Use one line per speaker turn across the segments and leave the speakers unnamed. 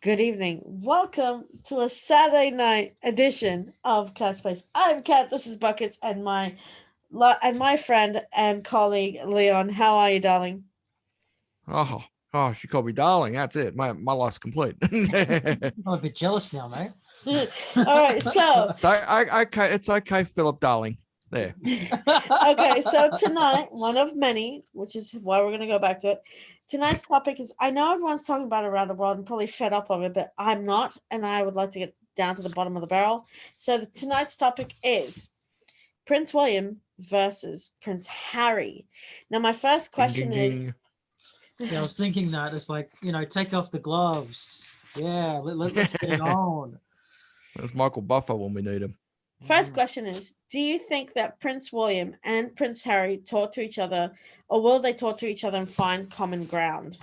Good evening. Welcome to a Saturday night edition of Cat's Place. I'm Kat. This is Buckets, and my friend and colleague Leon. How are you, darling?
Oh, oh, she called me darling. That's it. My life's complete.
I'm a bit jealous now, mate.
All right. So,
Okay, it's okay, Philip, darling. There.
okay. So tonight, one of many, which is why we're going to go back to it. Tonight's topic is I know everyone's talking about it around the world and probably fed up of it, but I'm not, and I would like to get down to the bottom of the barrel. So tonight's topic is Prince William versus Prince Harry. Now, my first
Ding, ding,
question is
ding.
Yeah, I was thinking that it's like, take off the gloves. Yeah, let's get it on.
There's Michael Buffer when we need him.
first question is do you think that Prince William and Prince Harry talk to each other, or will they talk to each other and find common ground?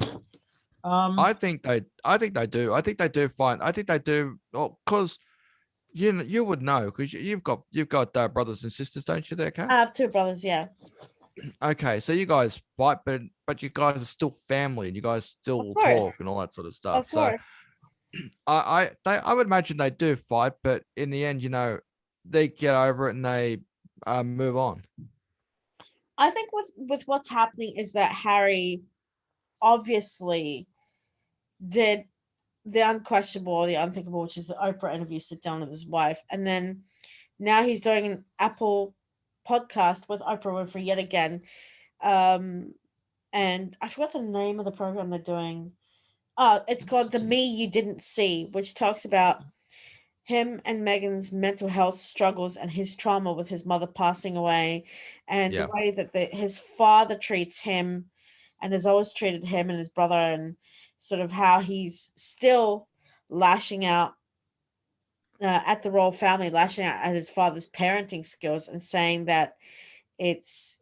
I think they do. I think they do find. I think they do. Well, because you would know because you've got brothers and sisters, don't you? There,
I
Kat?
have two brothers, yeah.
Okay, so you guys fight, but you guys are still family, and you guys
Of
still talk
course.
and all that sort of stuff.
Of
So
course.
I would imagine they do fight, but in the end, they get over it and they move on.
I think with what's happening is that Harry obviously did the unquestionable or the unthinkable, which is the Oprah interview, sit down with his wife, and then now he's doing an Apple podcast with Oprah Winfrey yet again. Um, and I forgot the name of the program they're doing. Oh, it's called The Me You Didn't See, which talks about him and Megan's mental health struggles and his trauma with his mother passing away, and the
Yeah,
way that his father treats him and has always treated him and his brother, and sort of how he's still lashing out at the royal family, lashing out at his father's parenting skills and saying that it's,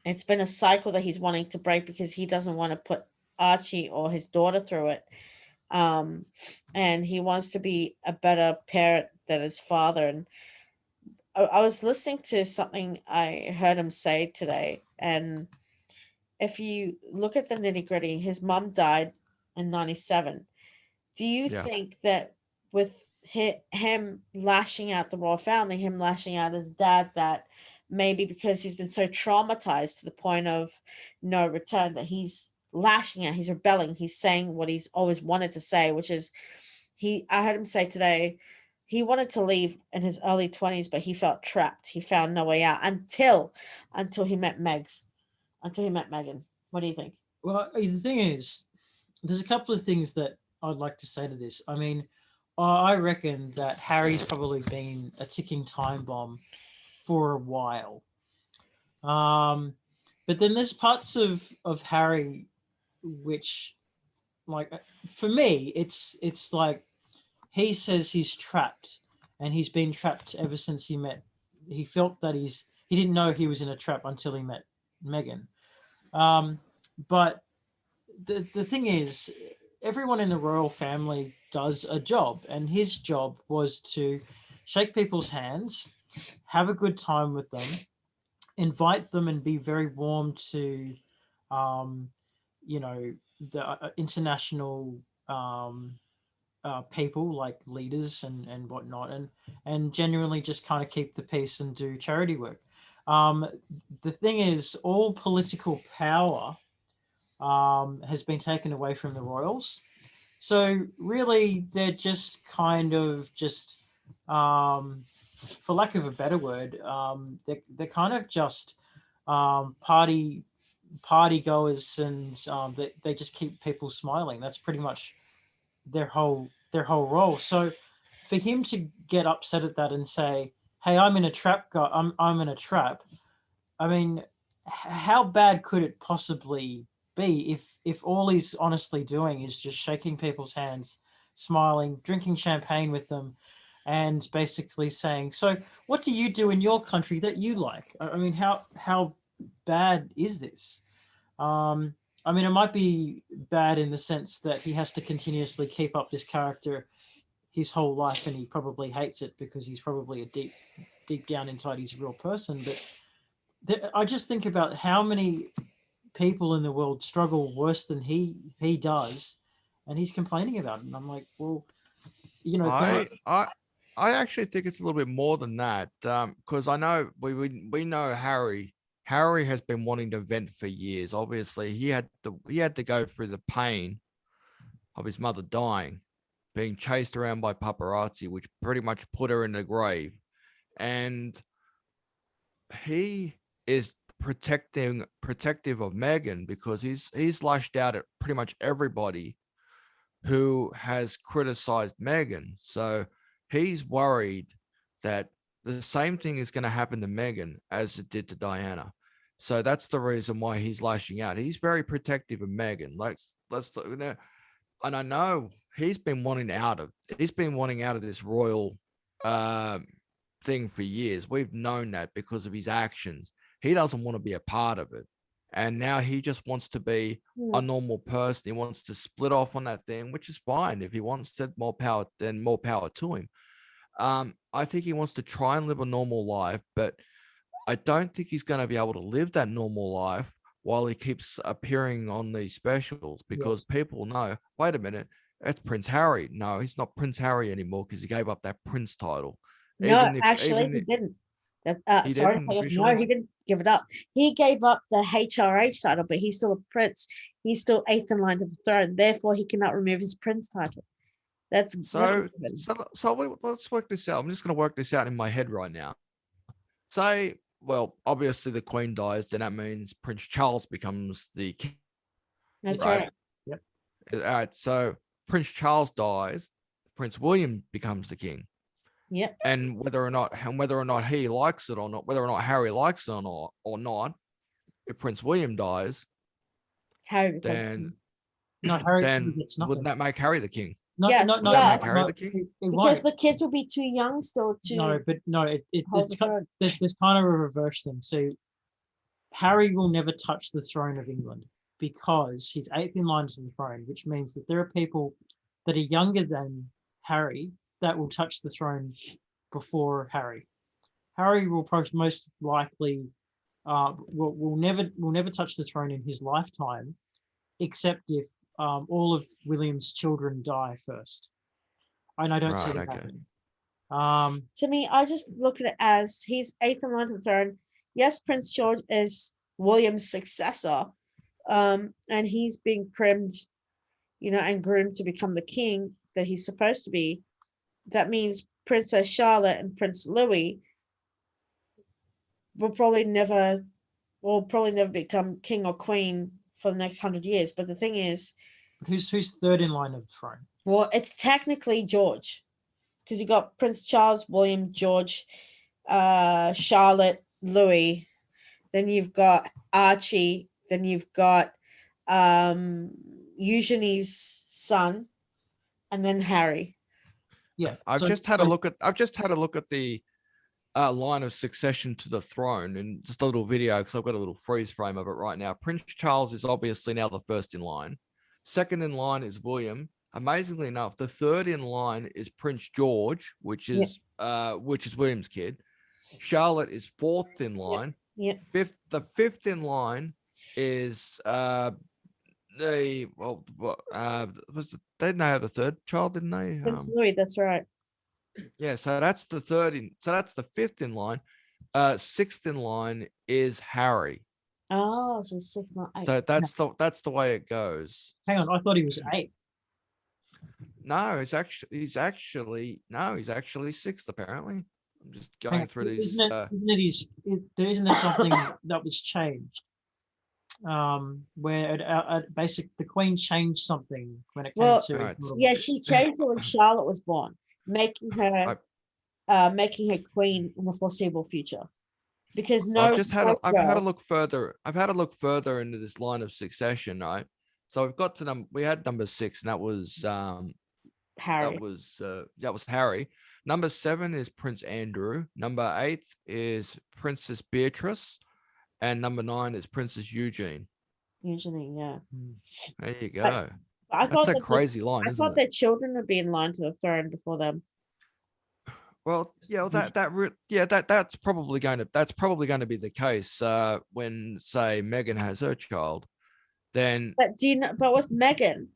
it's been a cycle that he's wanting to break because he doesn't want to put Archie or his daughter through it. Um, and he wants to be a better parent than his father. And I was listening to something I heard him say today. And if you look at the nitty gritty, his mom died in 97. Do you
yeah.
think that with him lashing out the royal family, him lashing out his dad, that maybe because he's been so traumatized to the point of no return, that he's lashing out, he's rebelling, he's saying what he's always wanted to say, which is I heard him say today he wanted to leave in his early 20s, but he felt trapped. He found no way out until he met Megan. What do you think?
Well, the thing is, there's a couple of things that I'd like to say to this. I mean, I reckon that Harry's probably been a ticking time bomb for a while. Um, but then there's parts of Harry which, like, for me, it's like he says he's trapped, and he's been trapped ever since he met. He felt that he didn't know he was in a trap until he met Megan. Um, but the thing is, everyone in the royal family does a job, and his job was to shake people's hands, have a good time with them, invite them, and be very warm to, um, the international people like leaders and whatnot, and genuinely just kind of keep the peace and do charity work. Um, the thing is, all political power has been taken away from the royals. So really, they're just kind of just, for lack of a better word, they're kind of just party goers, and they just keep people smiling. That's pretty much their whole role. So for him to get upset at that and say, "Hey, I'm in a trap, I'm in a trap," I mean, how bad could it possibly be if all he's honestly doing is just shaking people's hands, smiling, drinking champagne with them, and basically saying, "So, what do you do in your country that you like?" I mean, how bad is this? Um, I mean, it might be bad in the sense that he has to continuously keep up this character his whole life, and he probably hates it because he's probably a deep down inside he's a real person. But I just think about how many people in the world struggle worse than he does, and he's complaining about it. And I'm like, well, you know,
I actually think it's a little bit more than that. Because I know we know Harry. Harry has been wanting to vent for years. Obviously, he had to go through the pain of his mother dying, being chased around by paparazzi, which pretty much put her in the grave. And he is protective of Meghan because he's lashed out at pretty much everybody who has criticized Meghan. So he's worried that the same thing is going to happen to Meghan as it did to Diana. So that's the reason why he's lashing out. He's very protective of Meghan. Let's and I know he's been wanting out of this royal thing for years. We've known that because of his actions. He doesn't want to be a part of it. And now he just wants to be a normal person. He wants to split off on that thing, which is fine. If he wants to, more power, then more power to him. I think he wants to try and live a normal life, but I don't think he's going to be able to live that normal life while he keeps appearing on these specials because people know, wait a minute, that's Prince Harry. No, he's not Prince Harry anymore because he gave up that Prince title.
No, actually, he didn't.
He
Sorry,
didn't
no,
officially?
he didn't give it up. He gave up the HRH title, but he's still a prince. He's still eighth in line to the throne. Therefore, he cannot remove his prince title. That's
So let's work this out. I'm just going to work this out in my head right now. Say, well, obviously the Queen dies, then that means Prince Charles becomes the king.
That's right.
Yep.
All right. So Prince Charles dies, Prince William becomes the king.
Yep.
And whether or not he likes it or not, whether or not Harry likes it or not, if Prince William dies,
Harry
then
gets nothing.
wouldn't that make Harry the king?
Yes,
Would that make Harry the king?
because the kids will be too young still to.
No, but no,
hold the throne.
there's kind of a reverse thing. So Harry will never touch the throne of England because he's eighth in line to the throne, which means that there are people that are younger than Harry that will touch the throne before Harry. Harry will most likely will never touch the throne in his lifetime, except if all of William's children die first. And I don't see that happening.
To me, I just look at it as he's eighth in line to the throne. Yes, Prince George is William's successor, and he's being primed, and groomed to become the king that he's supposed to be. That means Princess Charlotte and Prince Louis will probably never become king or queen for the next 100 years. But the thing is,
who's third in line of the throne?
Well, it's technically George, because you got Prince Charles, William, George, Charlotte, Louis. Then you've got Archie. Then you've got Eugenie's son, and then Harry.
Yeah,
I've just had a look at the line of succession to the throne and just a little video because I've got a little freeze frame of it right now. Prince Charles is obviously now the first in line. Second in line is William. Amazingly enough, the third in line is Prince George, which is William's kid. Charlotte is fourth in line.
Yeah.
The fifth in line is they didn't have the third child, didn't they?
Prince Louis, that's right.
Yeah, so that's the fifth in line. Sixth in line is Harry.
Oh, so sixth, not eight.
So that's the way it goes.
Hang on, I thought he was eighth.
No, he's actually sixth apparently. I'm just going through these.
Isn't there something that was changed? Where basically the Queen changed something when it came to.
Right.
Yeah, she changed it when Charlotte was born, making her queen in the foreseeable future. Because I've
had a look further. I've had a look further into this line of succession, right? So we've got to we had number 6, and that was
Harry.
That was Harry. Number 7 is Prince Andrew. Number 8 is Princess Beatrice, and number 9 is Princess Eugenie.
Eugenie, yeah.
There you go.
I thought
that's a crazy line.
I thought their children would be in line to the throne before them.
Well, yeah, that's probably going to be the case when, say, Meghan has her child. Then,
but with Meghan,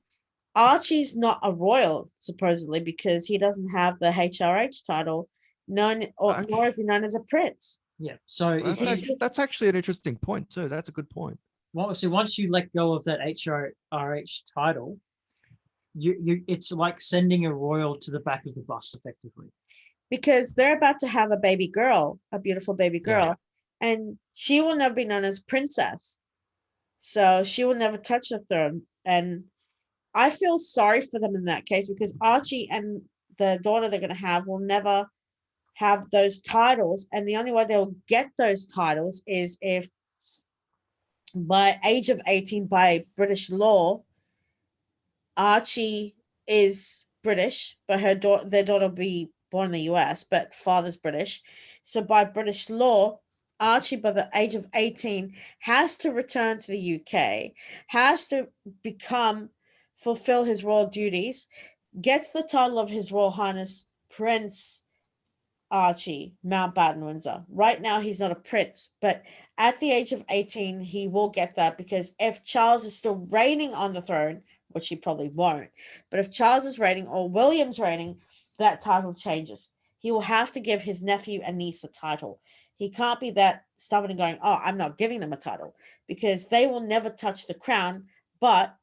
Archie's not a royal, supposedly, because he doesn't have the HRH title, known or nor is he known as a prince.
Yeah. So if
That's
you,
actually, that's actually an interesting point too. That's a good point.
so once you let go of that HRH title, you it's like sending a royal to the back of the bus, effectively.
Because they're about to have a baby girl, a beautiful baby
Yeah.
girl, and she will never be known as princess. So she will never touch the throne. And I feel sorry for them in that case because Archie and the daughter they're going to have will never have those titles. And the only way they'll get those titles is if by age of 18, by British law, Archie is British, but their daughter will be born in the US, but father's British. So by British law, Archie, by the age of 18, has to return to the UK, has to fulfill his royal duties, gets the title of His Royal Highness Prince Archie Mountbatten Windsor. Right now, he's not a prince, but at the age of 18, he will get that because if Charles is still reigning on the throne, which he probably won't, but if Charles is reigning or William's reigning, that title changes. He will have to give his nephew and niece a title. He can't be that stubborn and going, oh, I'm not giving them a title because they will never touch the crown, but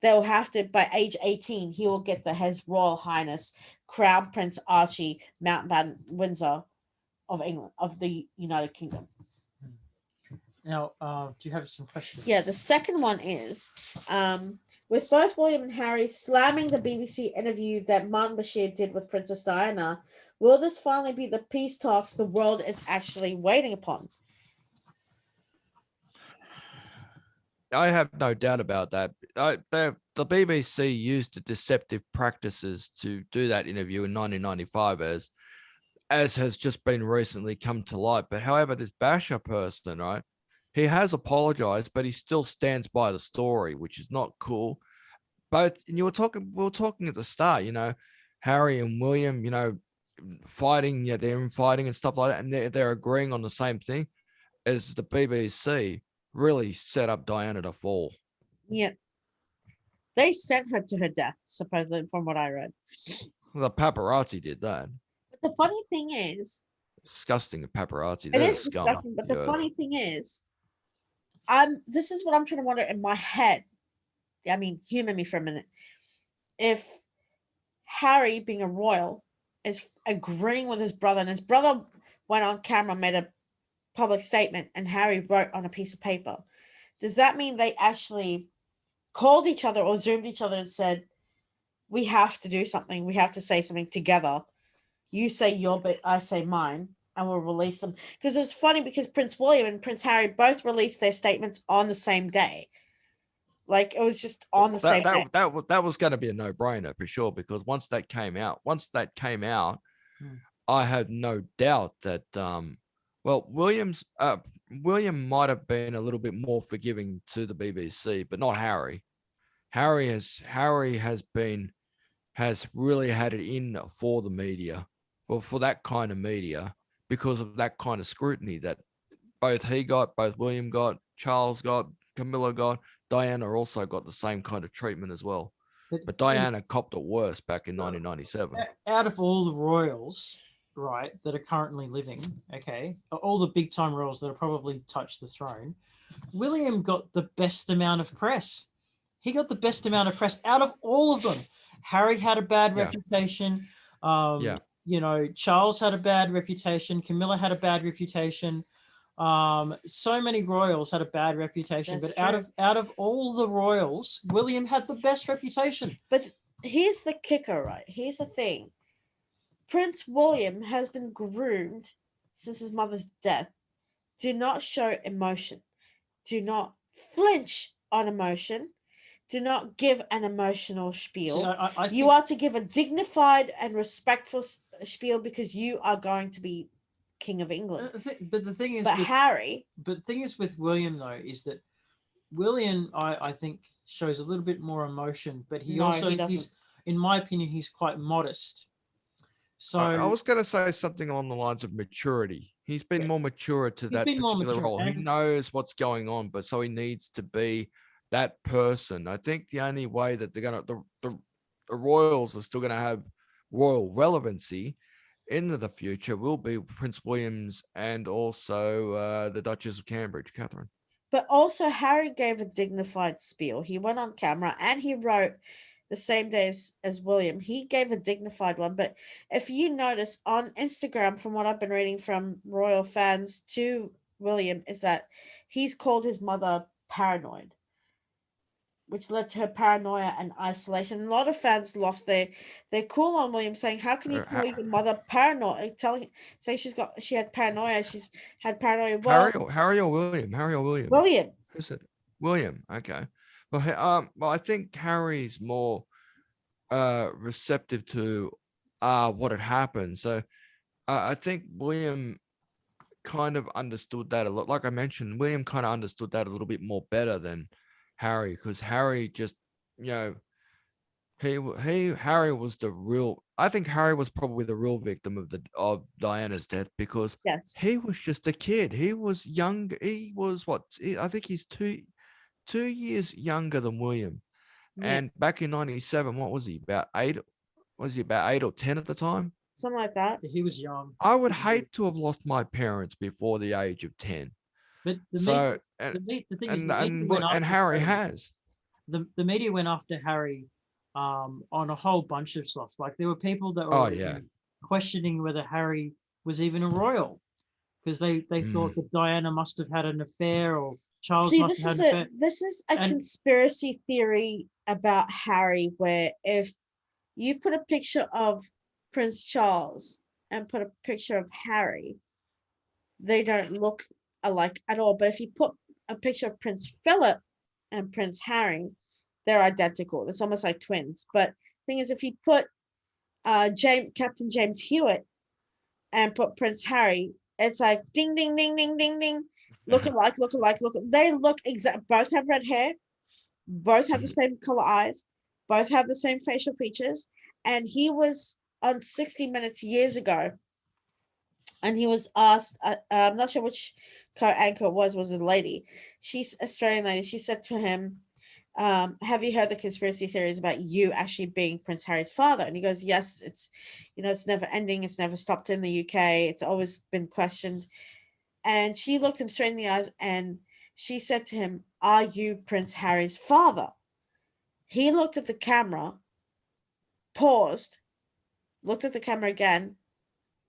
they'll have to, by age 18, he will get His Royal Highness Crown Prince Archie Mountbatten Windsor of England, of the United Kingdom.
Now, do you have some questions?
Yeah, the second one is with both William and Harry slamming the BBC interview that Martin Bashir did with Princess Diana, will this finally be the peace talks the world is actually waiting upon?
I have no doubt about that. The BBC used deceptive practices to do that interview in 1995, as has just been recently come to light. But however, this Basher person, right? He has apologized, but he still stands by the story, which is not cool. Both, and we were talking at the start, Harry and William, fighting, they're fighting and stuff like that, and they're agreeing on the same thing. As the BBC really set up Diana to fall.
Yeah. They sent her to her death, supposedly, from what I read.
The paparazzi did that.
But the funny thing is,
Disgusting paparazzi.
it
They're
is
scum.
disgusting, but the funny thing is, this is what I'm trying to wonder in my head. I mean, humor me for a minute. If Harry, being a royal, is agreeing with his brother, and his brother went on camera, made a public statement, and Harry wrote on a piece of paper, does that mean they actually called each other or zoomed each other and said, we have to do something, we have to say something together, you say your bit, I say mine, and we'll release them? Because it was funny because Prince William and Prince Harry both released their statements on the same day. Like, it was just on the same day.
That was going to be a no-brainer for sure, because once that came out, I had no doubt that William might have been a little bit more forgiving to the BBC, but not Harry. Harry has really had it in for the media, or for that kind of media, because of that kind of scrutiny that both William got, Charles got, Camilla got, Diana also got the same kind of treatment as well. But Diana copped it worse back in 1997.
Out of all the royals, right, that are currently living, okay, all the big time royals that have probably touched the throne, William got the best amount of press. He got the best amount of press out of all of them. Harry had a bad reputation. Charles had a bad reputation. Camilla had a bad reputation. So many royals had a bad reputation.
That's
but
true.
out of all the royals, William had the best reputation.
But here's the kicker, right? Here's the thing. Prince William has been groomed since his mother's death. Do not show emotion. Do not flinch on emotion. Do not give an emotional spiel.
See,
you are to give a dignified and respectful spiel because you are going to be King of England.
But the thing is,
the
thing is with William though is that William, I think, shows a little bit more emotion, but he's in my opinion, he's quite modest. So
I was going to say something along the lines of maturity. He's been more mature to that particular role. He knows what's going on, but so he needs to be that person. I think the only way that they're gonna the royals are still gonna have royal relevancy into the future will be Prince William's and also the Duchess of Cambridge, Catherine.
But also, Harry gave a dignified spiel. He went on camera and he wrote the same day as William. He gave a dignified one. But if you notice on Instagram, from what I've been reading from royal fans to William, is that he's called his mother paranoid, which led to her paranoia and isolation. A lot of fans lost their cool on William, saying, "How can you call your mother paranoid? Say she had paranoia. She's had paranoia." Well,
Harry or William? Harry or William?
William.
Who said it? William? Okay. Well, I think Harry's more receptive to what had happened. So I think William kind of understood that a lot. Like I mentioned, William kind of understood that a little bit more better than Harry, because Harry just, you know, Harry was the real. I think Harry was probably the real victim of Diana's death, because
Yes.
he was just a kid. He was young. He was what? I think he's 2 years younger than William.
Yeah.
And back in '97, what was he, about 8? Was he about 8 or 10 at the time?
Something like that.
He was young.
I would hate to have lost my parents before the age of 10.
But
So
the thing is, the media
and
went
and
after
Harry has.
the media went after Harry on a whole bunch of stuff. Like there were people that were
Oh yeah.
questioning whether Harry was even a royal, because they thought that Diana must have had an affair, or Charles
See,
must have had an affair.
this is a
And-
conspiracy theory about Harry, where if you put a picture of Prince Charles and put a picture of Harry, they don't look alike at all. But if you put a picture of Prince Philip and Prince Harry, they're identical. It's almost like twins. But thing is, if you put Captain James Hewitt and put Prince Harry, it's like ding, ding, ding, ding, ding, ding. Look alike, look alike, look. They look exact. Both have red hair. Both have the same color eyes. Both have the same facial features. And he was on 60 Minutes years ago, and he was asked. I'm not sure which co-anchor it was a lady. She's Australian lady. She said to him, "Have you heard the conspiracy theories about you actually being Prince Harry's father?" And he goes, "Yes, it's never ending. It's never stopped in the UK. It's always been questioned." And she looked him straight in the eyes and she said to him, "Are you Prince Harry's father?" He looked at the camera, paused, looked at the camera again,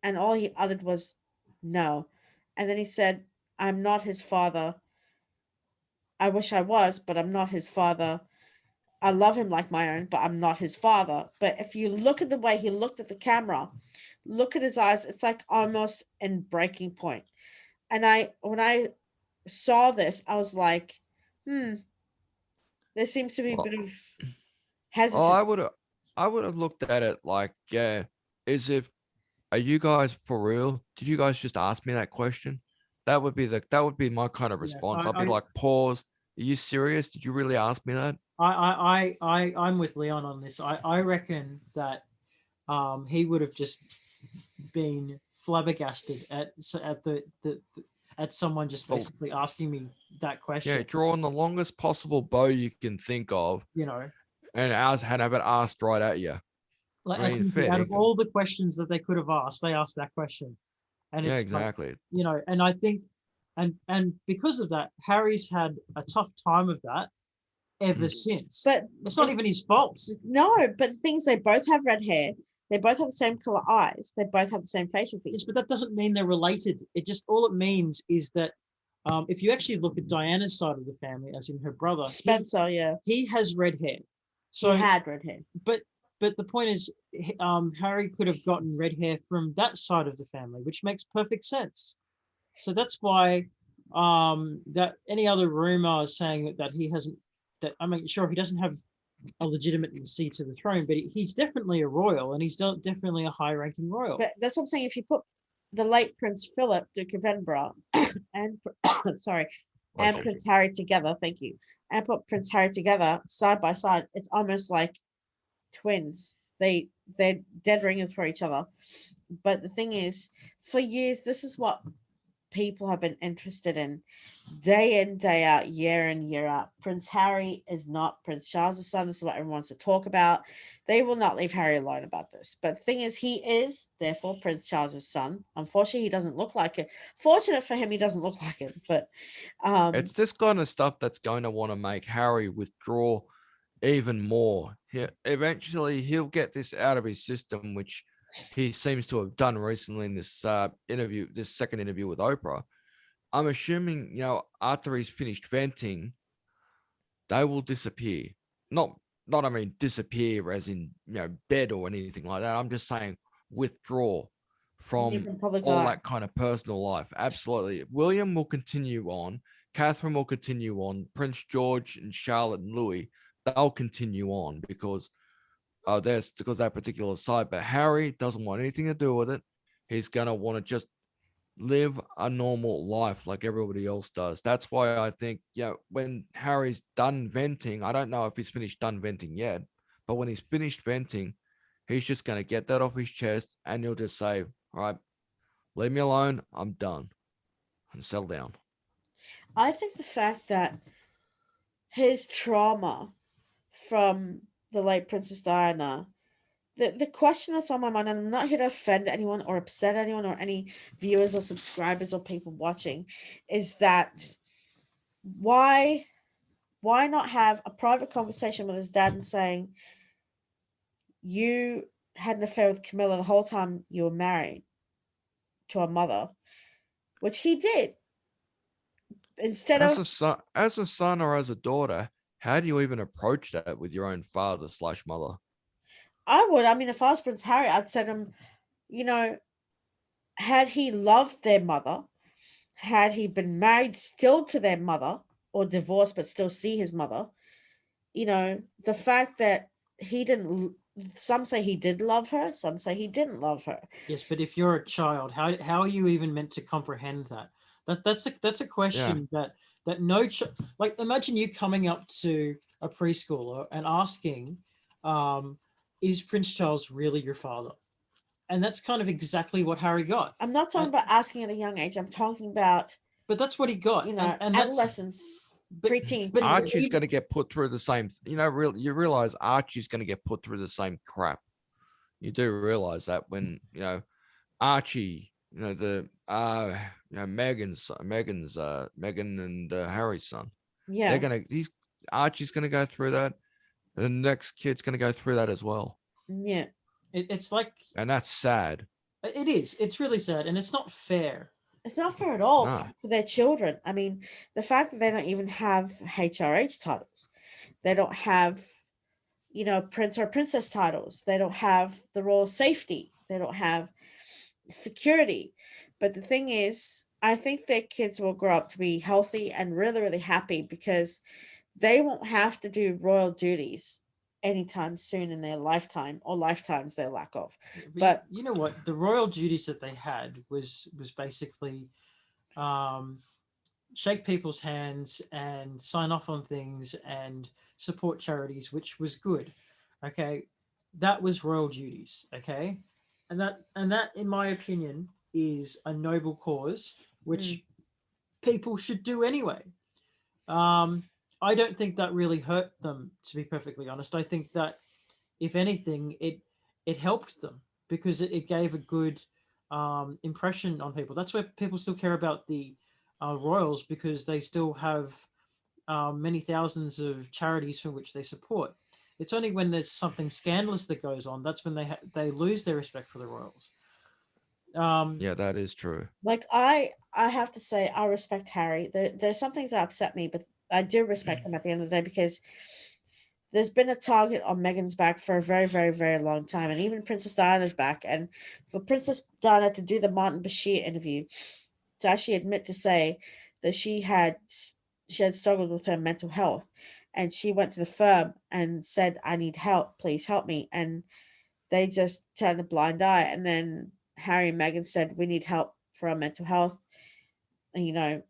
and all he uttered was, "No." And then he said, "I'm not his father. I wish I was, but I'm not his father. I love him like my own, but I'm not his father." But if you look at the way he looked at the camera, look at his eyes, it's like almost in breaking point. And when I saw this, I was like, there seems to be a bit of hesitancy.
I would have looked at it like, yeah, are you guys for real? Did you guys just ask me that question? That would be my kind of response. I'd be like, pause. Are you serious? Did you really ask me that?
I'm with Leon on this. I reckon that he would have just been flabbergasted at someone just basically asking me that question.
Yeah, drawing the longest possible bow you can think of, and had it asked right at you.
Like, out of all the questions that they could have asked, they asked that question. And it's
exactly.
Like, and I think, and because of that, Harry's had a tough time of that ever since.
But
it's not even his fault.
No, but the thing is, they both have red hair. They both have the same color eyes. They both have the same facial features.
Yes, but that doesn't mean they're related. All it means is that if you actually look at Diana's side of the family, as in her brother,
Spencer,
he has red hair.
So he had red hair.
But the point is, Harry could have gotten red hair from that side of the family, which makes perfect sense. So that's why that any other rumor saying that he hasn't, sure, he doesn't have a legitimacy to the throne, but he's definitely a royal, and he's definitely a high-ranking royal.
But that's what I'm saying. If you put the late Prince Philip, Duke of Edinburgh, and Prince Harry together, thank you, and put Prince Harry together side by side, it's almost like twins. They're dead ringers for each other. But the thing is, for years, this is what people have been interested in day in, day out, year in, year out. Prince Harry is not Prince Charles' son. This is what everyone wants to talk about. They will not leave Harry alone about this. But the thing is, he is, therefore, Prince Charles' son. Unfortunately, he doesn't look like it. Fortunate for him, he doesn't look like it. But
It's this kind of stuff that's going to want to make Harry withdraw even more. Eventually, he'll get this out of his system, which he seems to have done recently in this interview, this second interview with Oprah. I'm assuming, after he's finished venting, they will disappear. Not, I mean, disappear as in, bed or anything like that. I'm just saying withdraw from
public
all
eye.
that kind of personal life. Absolutely. William will continue on. Catherine will continue on. Prince George and Charlotte and Louis, they'll continue on because there's because that particular side. But Harry doesn't want anything to do with it. He's gonna want to just live a normal life like everybody else does. That's why I think, when Harry's done venting, I don't know if he's finished done venting yet, but when he's finished venting, he's just gonna get that off his chest and he'll just say, all right, leave me alone, I'm done, and settle down.
I think the fact that his trauma from the late Princess Diana, the question that's on my mind, and I'm not here to offend anyone or upset anyone or any viewers or subscribers or people watching, is that why not have a private conversation with his dad and saying, you had an affair with Camilla the whole time you were married to her mother, which he did. Instead
As
of
a son or as a daughter, how do you even approach that with your own father/mother?
I would, I mean, if I was Prince Harry, I'd say to him, had he loved their mother, had he been married still to their mother or divorced but still see his mother, the fact that he didn't, some say he did love her, some say he didn't love her.
Yes, but if you're a child, how are you even meant to comprehend that? That's a question that no like, imagine you coming up to a preschooler and asking, is Prince Charles really your father? And that's kind of exactly what Harry got.
I'm not talking about asking at a young age. I'm talking about,
But that's what he got. And
adolescence, preteen.
but
Archie's going to get put through the same. You realize Archie's going to get put through the same crap. You do realize that when Archie, Megan and Harry's son.
Yeah.
Archie's gonna go through that. The next kid's gonna go through that as well.
Yeah.
It's like,
and that's sad.
It is. It's really sad, and it's not fair.
It's not fair at all
No.
for their children. I mean, the fact that they don't even have HRH titles, they don't have, prince or princess titles, they don't have the royal safety, they don't have security. But the thing is, I think their kids will grow up to be healthy and really, really happy because they won't have to do royal duties anytime soon in their lifetime or lifetimes they lack of. But
you know what? The royal duties that they had was basically shake people's hands and sign off on things and support charities, which was good. Okay, that was royal duties. Okay, and that in my opinion is a noble cause which people should do anyway. I don't think that really hurt them, to be perfectly honest. I think that if anything, it helped them because it gave a good impression on people. That's why people still care about the royals, because they still have many thousands of charities from which they support. It's only when there's something scandalous that goes on that's when they lose their respect for the royals.
Yeah, that is true.
Like I have to say, I respect Harry. There's some things that upset me, but I do respect him at the end of the day because there's been a target on Meghan's back for a very, very, very long time, and even Princess Diana's back. And for Princess Diana to do the Martin Bashir interview, to actually admit to say that she had struggled with her mental health, and she went to the firm and said, "I need help, please help me," and they just turned a blind eye. And then Harry and Meghan said, "We need help for our mental health." And,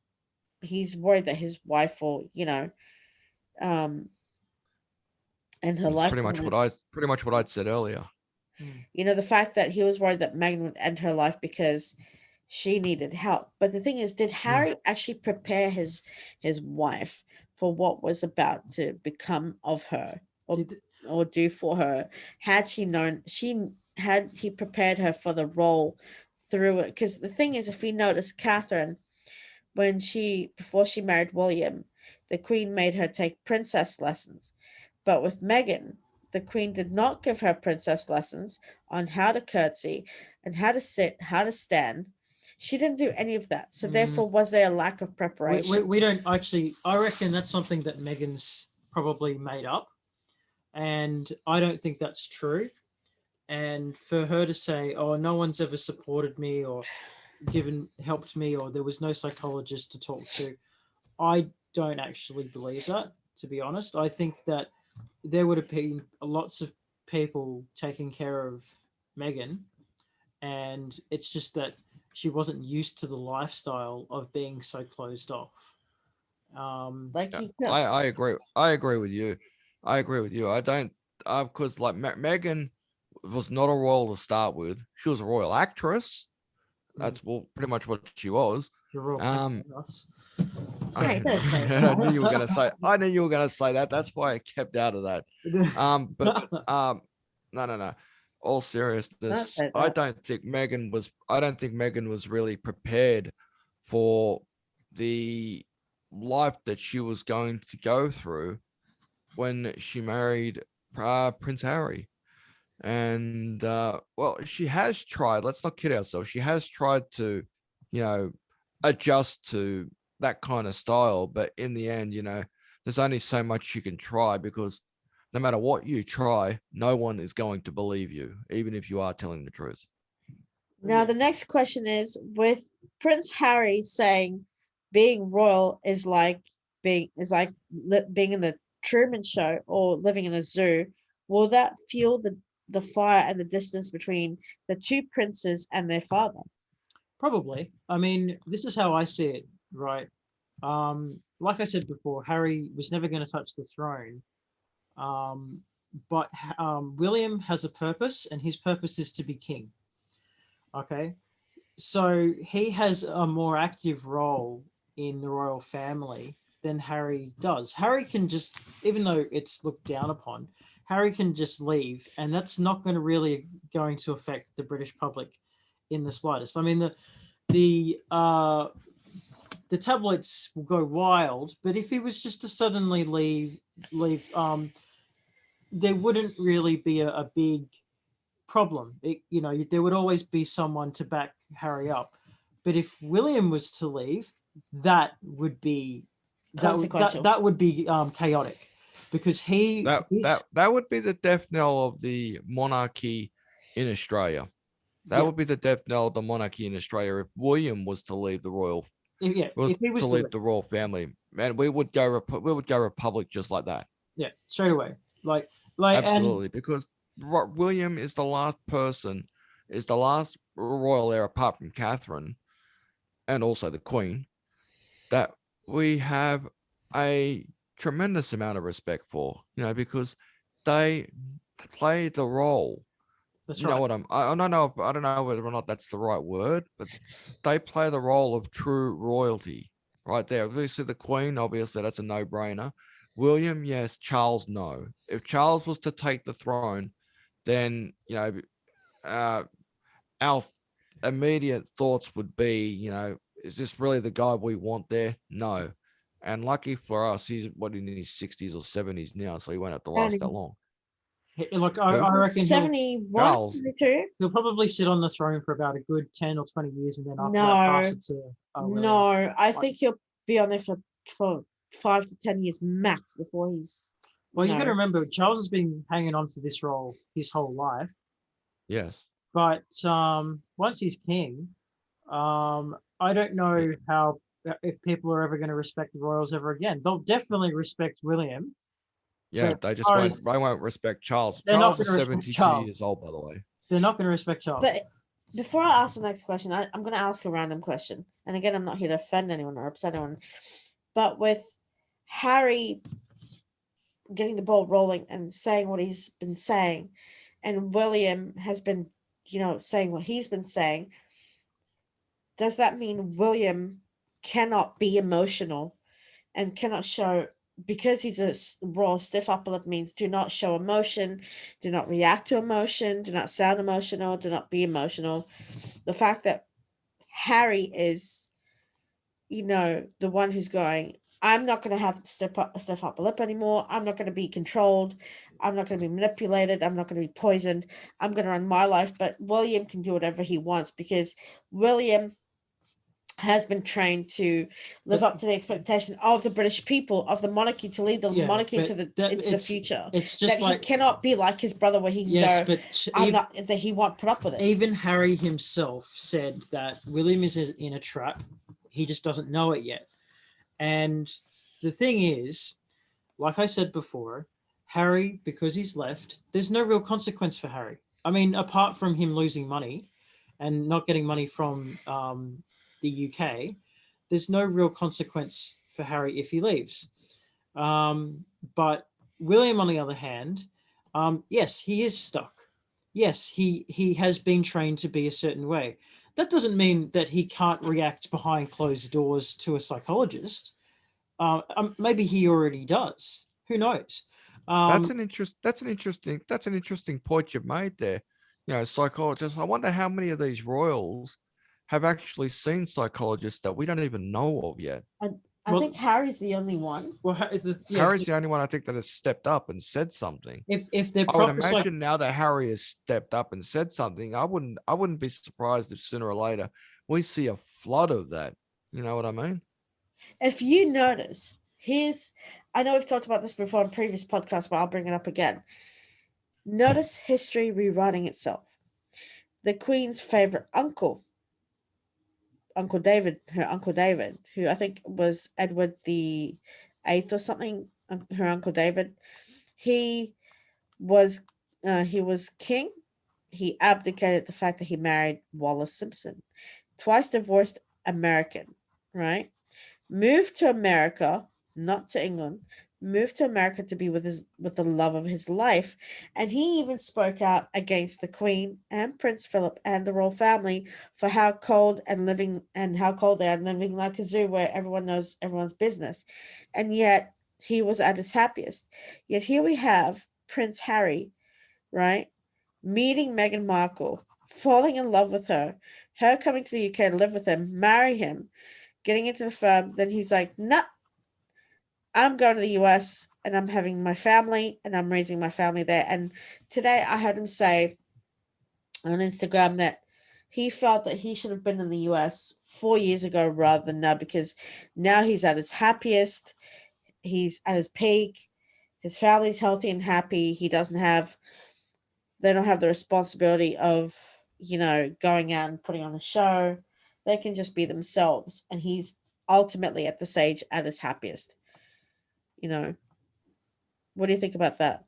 he's worried that his wife will, end her
It's
life.
pretty much what I'd said earlier.
The fact that he was worried that Meghan would end her life because, she needed help. But the thing is, did Harry actually prepare his wife for what was about to become of her, or do for her? Had she known, had he prepared her for the role through it? Because the thing is, if we notice, Catherine, before she married William, the Queen made her take princess lessons. But with Meghan, the Queen did not give her princess lessons on how to curtsy and how to sit, how to stand. She didn't do any of that. So therefore, was there a lack of preparation?
We don't actually. I reckon that's something that Megan's probably made up, and I don't think that's true. And for her to say, "Oh, no one's ever supported me or helped me, or there was no psychologist to talk to," I don't actually believe that. To be honest, I think that there would have been lots of people taking care of Megan, and it's just that she wasn't used to the lifestyle of being so closed off.
Like
Yeah,
he could.
I agree. I agree with you. I agree with you. I don't, because like Megan was not a royal to start with. She was a royal actress. That's pretty much what she was.
You're royal us.
Hey, don't say
I knew
that.
you were gonna say. I knew you were gonna say that. That's why I kept out of that. But no. All
Don't
seriousness,
say
I
that.
don't think Megan was. I don't think Megan was really prepared for the life that she was going to go through when she married Prince Harry. And well, she has tried. Let's not kid ourselves. She has tried to, you know, adjust to that kind of style. But in the end, there's only so much you can try, because no matter what you try, no one is going to believe you, even if you are telling the truth.
Now the next question is, with Prince Harry saying being royal being in the Truman Show or living in a zoo, will that fuel the fire and the distance between the two princes and their father?
Probably. I mean, this is how I see it, right? Like I said before, Harry was never going to touch the throne. But William has a purpose, and his purpose is to be king. Okay. So he has a more active role in the royal family than Harry does. Harry can just, even though it's looked down upon, Harry can just leave, and that's not going to affect the British public in the slightest. I mean, the tabloids will go wild, but if he was just to suddenly leave, there wouldn't really be a big problem. There would always be someone to back Harry up. But if William was to leave, that would be
Consequential.
that would be chaotic, because
That would be the death knell of the monarchy in Australia. That would be the death knell of the monarchy in Australia if William was to leave the royal.
If he was
to leave the royal family, and we would go republic just like that.
Yeah, straight away. Like
Absolutely, because William is the last royal heir, apart from Catherine and also the Queen, that we have a tremendous amount of respect for, because they play the role.
That's
you
right.
know what I don't know whether or not that's the right word, but they play the role of true royalty right there. Obviously, the Queen, obviously, that's a no-brainer. William, yes. Charles, no. If Charles was to take the throne, then our immediate thoughts would be, is this really the guy we want there? No. And lucky for us, he's in his 60s or 70s now, so he won't have to last that long.
Look, I reckon
71,
Charles.
72?
he'll probably sit on the throne for about a good 10 or 20 years, and then after
No.
that, pass it to William.
No, I think he'll be on there for 5 to 10 years max before he's.
Well, you got to remember, Charles has been hanging on to this role his whole life.
Yes.
But once he's king, I don't know if people are ever going to respect the royals ever again. They'll definitely respect William.
Yeah,
but
they just won't respect Charles.
They're not
Charles is
gonna respect
72
Charles.
years old, by the way.
They're not going to respect Charles.
But before I ask the next question, I'm going to ask a random question. And again, I'm not here to offend anyone or upset anyone. But with Harry getting the ball rolling and saying what he's been saying, and William has been, saying what he's been saying, does that mean William cannot be emotional and cannot show, because he's a raw stiff upper lip, means do not show emotion, do not react to emotion, do not sound emotional, do not be emotional. The fact that Harry is, the one who's going, I'm not going to have stiff upper lip anymore. I'm not going to be controlled. I'm not going to be manipulated. I'm not going to be poisoned. I'm going to run my life. But William can do whatever he wants because William has been trained to live up to the expectation of the British people, of the monarchy, to lead the monarchy into the future.
It's just
that
like,
he cannot be like his brother, where he can
yes,
go,
but
I'm not, that he won't put up with it.
even Harry himself said that William is in a trap. He just doesn't know it yet. And the thing is, like I said before, Harry, because he's left, there's no real consequence for Harry. I mean, apart from him losing money and not getting money from the UK, there's no real consequence for Harry if he leaves. But William, on the other hand, yes, he is stuck. Yes, he has been trained to be a certain way. That doesn't mean that he can't react behind closed doors to a psychologist. Maybe he already does. Who knows?
That's an interesting point you've made there. Psychologists. I wonder how many of these royals have actually seen psychologists that we don't even know of yet.
I think Harry's the only one.
Well,
Harry's the only one I think that has stepped up and said something.
If they're
I would imagine now that Harry has stepped up and said something, I wouldn't be surprised if sooner or later we see a flood of that. You know what I mean?
If you notice, I know we've talked about this before in previous podcasts, but I'll bring it up again. Notice history rewriting itself. The Queen's favorite uncle, Uncle David, who I think was Edward the Eighth or something, her Uncle David, he was king. He abdicated the fact that he married Wallis Simpson, twice divorced American, right? Moved to America, not to England, moved to America to be with the love of his life, and he even spoke out against the Queen and Prince Philip and the royal family for how cold they are, living like a zoo where everyone knows everyone's business. And yet he was at his happiest. Yet here we have Prince Harry, right? Meeting Meghan Markle, falling in love with her coming to the UK to live with him, marry him, getting into the firm. Then he's like, nah, I'm going to the US and I'm having my family and I'm raising my family there. And today I heard him say on Instagram that he felt that he should have been in the US 4 years ago rather than now, because now he's at his happiest, he's at his peak, his family's healthy and happy. They don't have the responsibility of, going out and putting on a show. They can just be themselves. And he's ultimately at this age at his happiest. What do you think about that?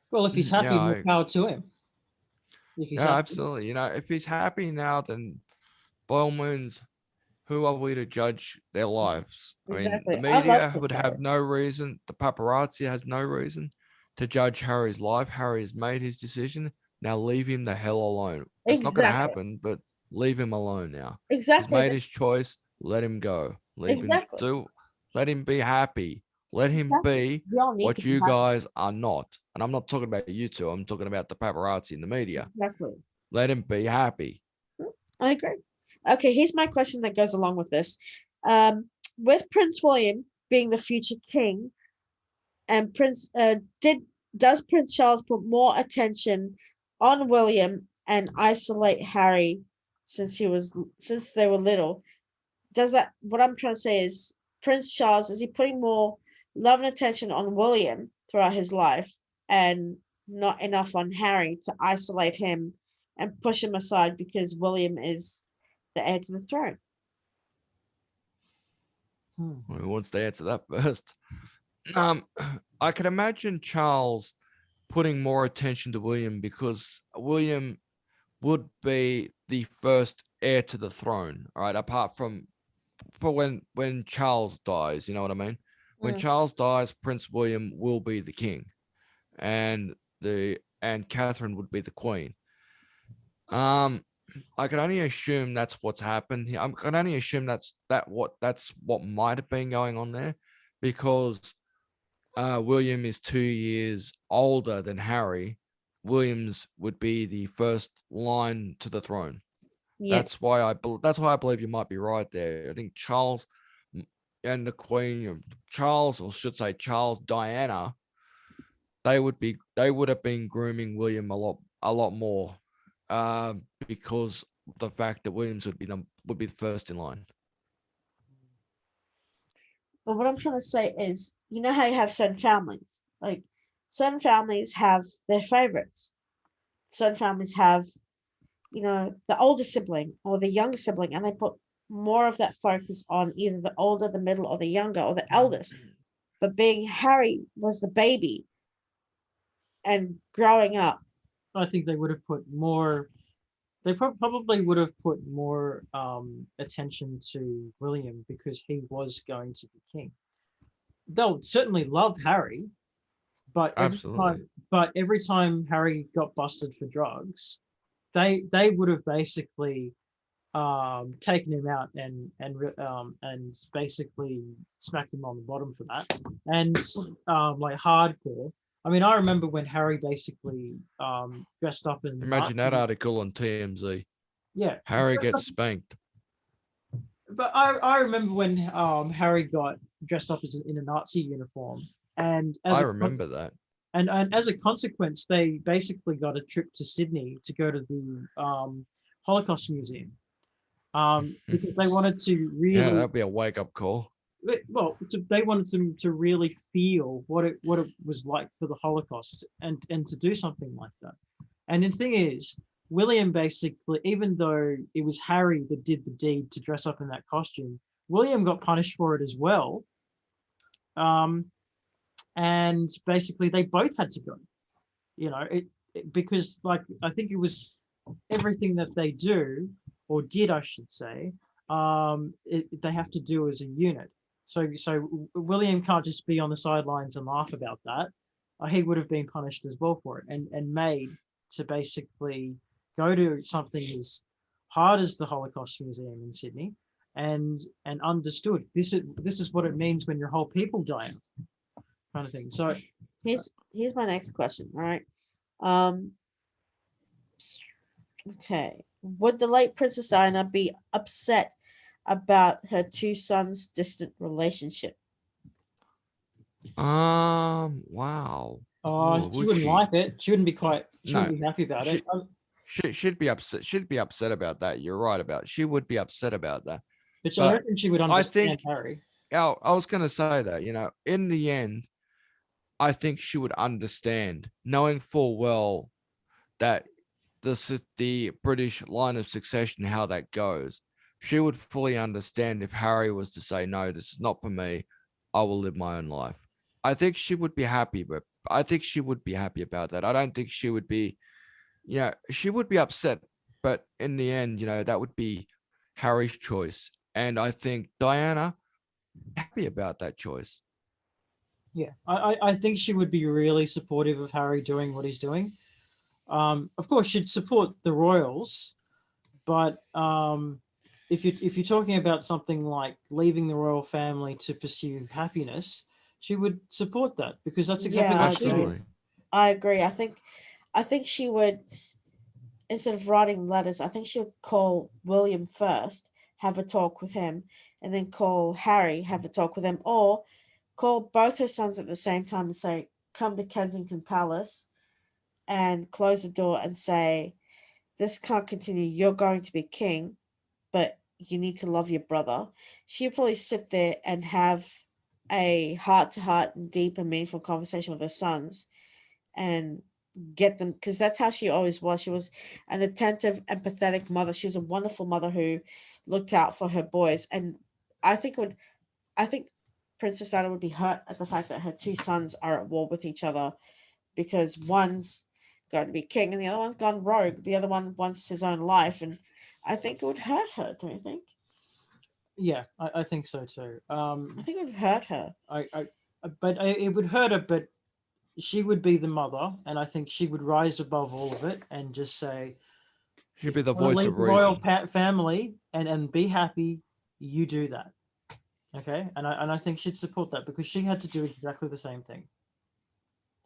Well, if he's happy,
Yeah,
more power to him. If he's happy.
absolutely. If he's happy now, then by all means, who are we to judge their lives?
Exactly.
I mean, the media would have no reason, the paparazzi has no reason to judge Harry's life. Harry has made his decision. Now leave him the hell alone. It's not going to happen, but leave him alone now.
Exactly.
He's made his choice. Let him go. Let him be happy. Let him be what you guys are not. And I'm not talking about you two. I'm talking about the paparazzi in the media.
Exactly.
Let him be happy.
I agree. Okay, here's my question that goes along with this. With Prince William being the future king, and does Prince Charles put more attention on William and isolate Harry since they were little? What I'm trying to say is, Prince Charles, is he putting more love and attention on William throughout his life and not enough on Harry to isolate him and push him aside because William is the heir to the throne?
Who wants to answer that first? I can imagine Charles putting more attention to William because William would be the first heir to the throne, right? Apart from for when Charles dies, you know what I mean? When Charles dies, Prince William will be the king, and Catherine would be the queen. I can only assume that's what's happened here. I can only assume that's what might have been going on there, because William is 2 years older than Harry. Williams would be the first line to the throne.
Yeah.
That's why I believe you might be right there. I think Charles and the Queen, Charles, or should say Charles, Diana, they would have been grooming William a lot more, because the fact that Williams would be the first in line.
But what I'm trying to say is, you know how you have certain families, like certain families have their favorites. Certain families have, the older sibling or the younger sibling, and they put more of that focus on either the older, the middle, or the younger, or the eldest. But being Harry was the baby and growing up.
I think they would have put more. They probably would have put more attention to William because he was going to be king. They'll certainly love Harry, but
Absolutely.
every time Harry got busted for drugs, they would have basically taken him out and basically smacked him on the bottom for that, and like hardcore. I mean, I remember when Harry basically dressed up in
Imagine that
Nazi.
article on TMZ.
Yeah,
Harry gets spanked.
but I remember when Harry got dressed up in a Nazi uniform, and
I remember that.
and as a consequence, they basically got a trip to Sydney to go to the Holocaust Museum, because they wanted to
Yeah,
really
that'd be a wake up call.
they wanted them to really feel what it was like for the Holocaust and to do something like that. And the thing is, William basically, even though it was Harry that did the deed to dress up in that costume, William got punished for it as well. And basically, they both had to go. Because like I think it was everything that they do or did, I should say, they have to do as a unit. So William can't just be on the sidelines and laugh about that. He would have been punished as well for it, and made to basically go to something as hard as the Holocaust Museum in Sydney, and understood this is what it means when your whole people die out, kind of thing. So
Here's my next question. All right. Okay. Would the late Princess Diana be upset about her two sons' distant relationship?
Wow. Ooh,
she
would
wouldn't
she?
like it. She wouldn't be
No,
happy about
she
it.
should be upset. Should be upset about that. You're right about. She would be upset about that.
But I
But
reckon she would
I
understand
think,
Harry.
I was gonna say that, in the end, I think she would understand, knowing full well that this is the British line of succession, how that goes. She would fully understand if Harry was to say, no, this is not for me. I will live my own life. I think she would be happy, but I think she would be happy about that. I don't think she would be, she would be upset, but in the end, that would be Harry's choice. And I think Diana happy about that choice.
Yeah, I think she would be really supportive of Harry doing what he's doing. Of course, she'd support the royals, but if you're talking about something like leaving the royal family to pursue happiness, she would support that because that's exactly
Yeah,
what she did.
Absolutely.
I agree. I think she would, instead of writing letters, I think she would call William first, have a talk with him, and then call Harry, have a talk with him, or call both her sons at the same time and say, "Come to Kensington Palace," and close the door and say, "This can't continue. You're going to be king, but you need to love your brother." She'd probably sit there and have a heart to heart and deep and meaningful conversation with her sons and get them, because that's how she always was. She was an attentive, empathetic mother. She was a wonderful mother who looked out for her boys. And I think I think Princess Diana would be hurt at the fact that her two sons are at war with each other because one's going to be king and the other one's gone rogue. The other one wants his own life, and I think it would hurt her. Do you think?
Yeah, I think so too.
I think it would hurt her.
It would hurt her, but she would be the mother, and I think she would rise above all of it and just say,
She'd be the
Want to
voice
leave
of
the royal
reason.
family and be happy, you do that. Okay, and I think she'd support that because she had to do exactly the same thing.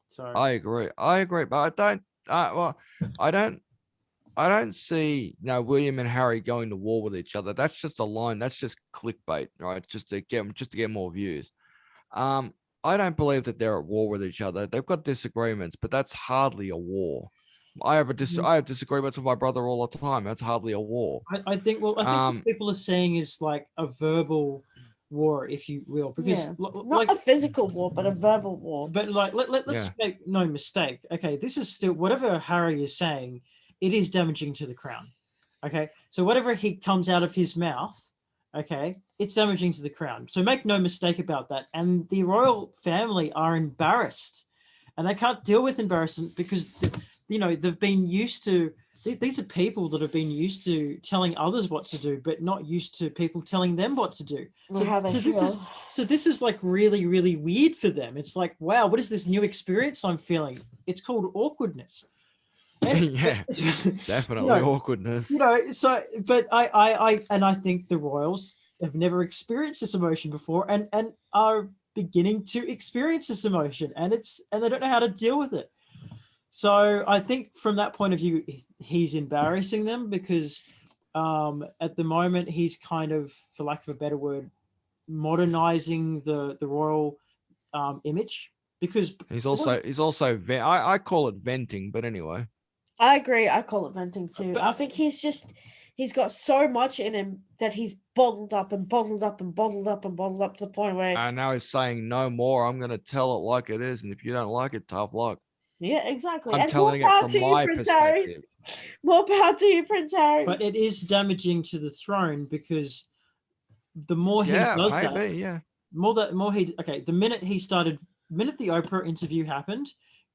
So
I agree. I agree, but I don't. Well, I don't. I don't see William and Harry going to war with each other. That's just a line. That's just clickbait, right? Just to get more views. Um, I don't believe that they're at war with each other. They've got disagreements, but that's hardly a war. I have disagreements with my brother all the time. That's hardly a war.
I think I think what
Um,
people are saying is like a verbal war, if you will, because
Yeah. Not
like
a physical war, but a verbal war.
but like let's
yeah,
make no mistake. Okay, this is still whatever Harry is saying, it is damaging to the crown. Okay, so whatever he comes out of his mouth, okay, it's damaging to the crown. So make no mistake about that. And the royal family are embarrassed, and they can't deal with embarrassment because they've been used to. These are people that have been used to telling others what to do, but not used to people telling them what to do.
Or how they feel.
This is like really, really weird for them. It's like, wow, what is this new experience I'm feeling? It's called awkwardness. And,
yeah,
you
definitely
know,
awkwardness.
so, but I think the royals have never experienced this emotion before and are beginning to experience this emotion, and they don't know how to deal with it. So I think from that point of view, he's embarrassing them because at the moment he's kind of, for lack of a better word, modernizing the royal image because
I call it venting, but anyway.
I agree. I call it venting too.
But-
I think he's got so much in him that he's bottled up and bottled up and bottled up and bottled up to the point where
And now he's saying no more. I'm going to tell it like it is, and if you don't like it, tough luck.
yeah, exactly.
I'm
And more
telling it
power
from
to you,
my
Prince Harry.
perspective.
More power to you, Prince Harry.
but it is damaging to the throne because the more he
Yeah,
does that,
maybe. Yeah.
the minute the Oprah interview happened,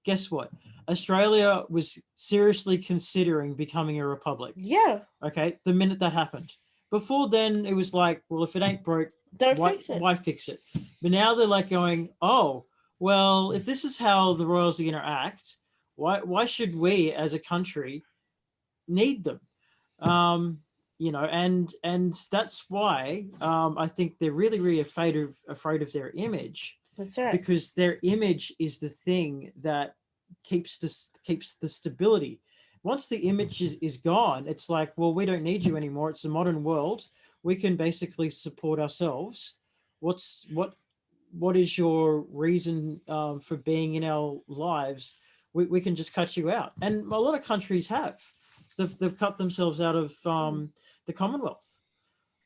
guess what? Australia was seriously considering becoming a republic.
Yeah,
Okay, the minute that happened. Before then, it was like, well, if it ain't broke,
don't fix it.
why fix it? But now they're like going, oh, well, if this is how the royals are going to act, why should we as a country need them? And that's why I think they're really, really afraid of their image,
That's right.
because their image is the thing that keeps the stability. Once the image is gone, it's like, well, we don't need you anymore. It's a modern world. We can basically support ourselves. What is your reason for being in our lives? We can just cut you out. And a lot of countries have. They've cut themselves out of the Commonwealth.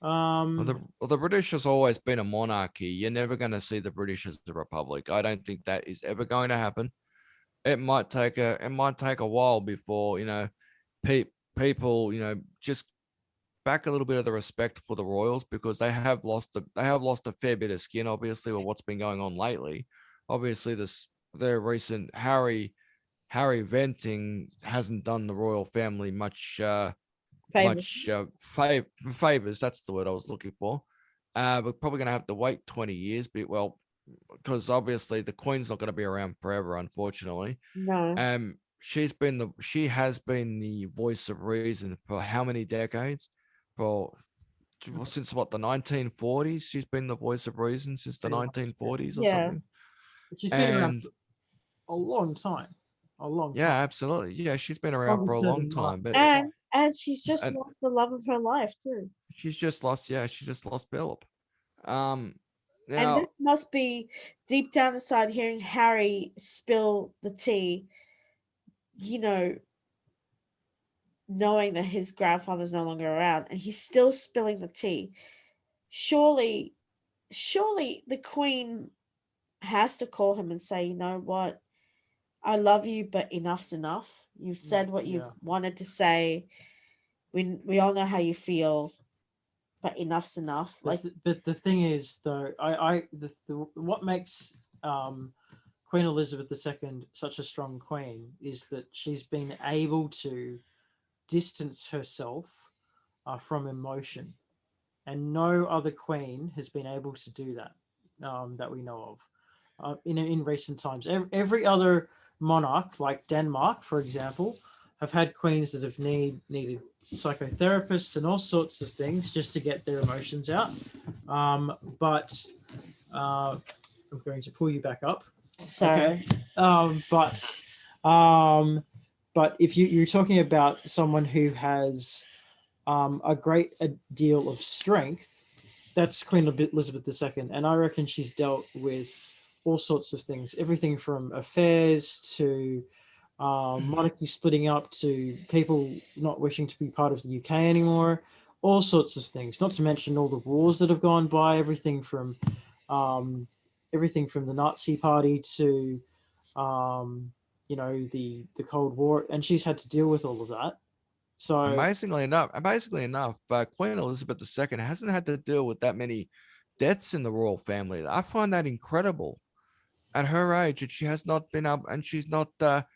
The British has always been a monarchy. You're never going to see the British as a republic. I don't think that is ever going to happen. It might take a while before people just back a little bit of the respect for the royals, because they have lost a fair bit of skin, obviously, with what's been going on lately. Obviously, the recent Harry venting hasn't done the royal family much favors. That's the word I was looking for. We're probably going to have to wait 20 years, because obviously the Queen's not going to be around forever, unfortunately.
No.
She has been the voice of reason for how many decades? Since what, the 1940s? She's been the voice of reason since the 1940s or
Yeah.
something.
She's been around a long time.
Yeah, absolutely. Yeah, she's been around for a long time, but
And she's just lost the love of her life too.
she just lost Philip.
And
Now,
this must be deep down inside, hearing Harry spill the tea, knowing that his grandfather's no longer around and he's still spilling the tea. Surely the Queen has to call him and say, you know what? I love you, but enough's enough. You've said what you've wanted to say. We all know how you feel, but enough's enough.
But the thing is, though, what makes Queen Elizabeth II such a strong queen is that she's been able to distance herself from emotion, and no other queen has been able to do that that we know of in recent times. Every other monarch, like Denmark, for example, have had queens that have needed psychotherapists and all sorts of things just to get their emotions out. But I'm going to pull you back up.
Sorry.
Um, but um, but if you're talking about someone who has a great deal of strength, that's Queen Elizabeth II, and I reckon she's dealt with all sorts of things, everything from affairs to monarchy splitting up to people not wishing to be part of the UK anymore, all sorts of things. Not to mention all the wars that have gone by, um, everything from the Nazi Party to the Cold War, and she's had to deal with all of that. So
Amazingly enough, Queen Elizabeth II hasn't had to deal with that many deaths in the royal family. I find that incredible. At her age, and she has not been up, and she's not, bear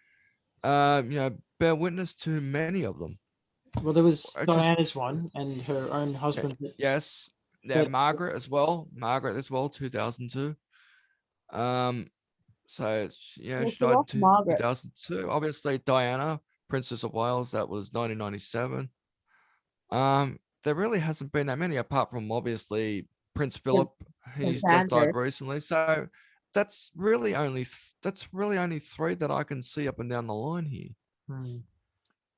witness to many of them.
well, there was
It's just
Diana's one and her own husband.
yes, yeah,
But
Margaret as well, 2002. Um, so
Well,
she
so
died in
what's Margaret?
2002. Obviously, Diana, Princess of Wales, that was 1997. There really hasn't been that many, apart from obviously Prince
Prin-
Philip,
Prince
he's just died
Andrew.
recently. So that's really only three that I can see up and down the line here.
hmm,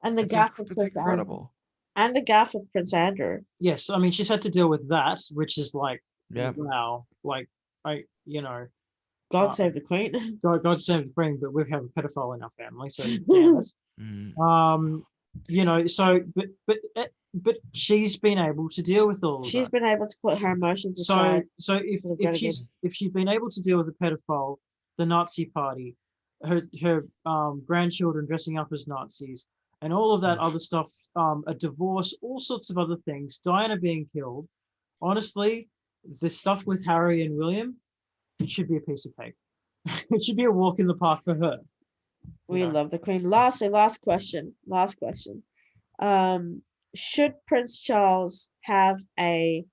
And the gaff of
It's
Prince Andrew.
incredible.
And the gaff of Prince Andrew.
yes, I mean she's had to deal with that, which is like
Yeah.
wow, like I
God
Uh,
save the Queen.
God save the Queen, but we have a pedophile in our family, so damn it.
Mm.
So but she's been able to deal with all of
She's
that.
been able to put her emotions
So
aside.
so
for the greater good.
if she's been able to deal with a pedophile, the Nazi Party, her grandchildren dressing up as Nazis, and all of that other stuff, a divorce, all sorts of other things, Diana being killed. Honestly, the stuff with Harry and William, it should be a piece of cake. It should be a walk in the park for her.
We love the Queen. Lastly, last question. Last question. Should Prince Charles have a